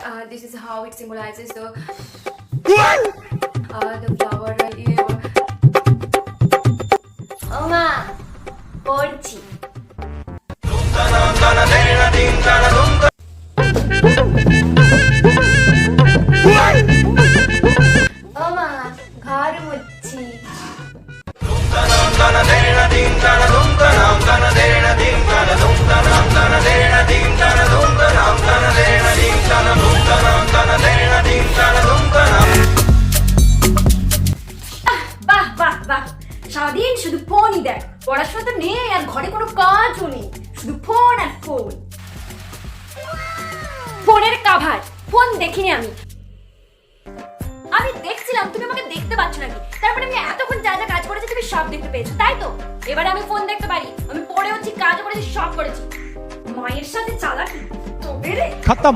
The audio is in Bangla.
This is how it symbolizes the flower right here. ওমা পড়ছি। ওমা ঘর মুচ্ছি। বাহ বাহ বাহ, সারাদিন শুধু ফোনই দেখ, পড়াশোনা তো নেই আর ঘরে কোনো কাজও নেই, শুধু ফোন আর ফোন। ফোনের কাভার, ফোন দেখিনি আমি। আমি দেখছিলাম তুমি আমাকে দেখতে পাচ্ছ নাকি, তারপরে আমি এতক্ষণ যা যা কাজ করেছি তুমি সব দেখতে পেয়েছো, তাই তো? এবারে আমি ফোন দেখতে পারি, আমি পড়েওছি, কাজও করেছি, সব করেছি। মায়ের সাথে চালাকি তবে রে खत्म।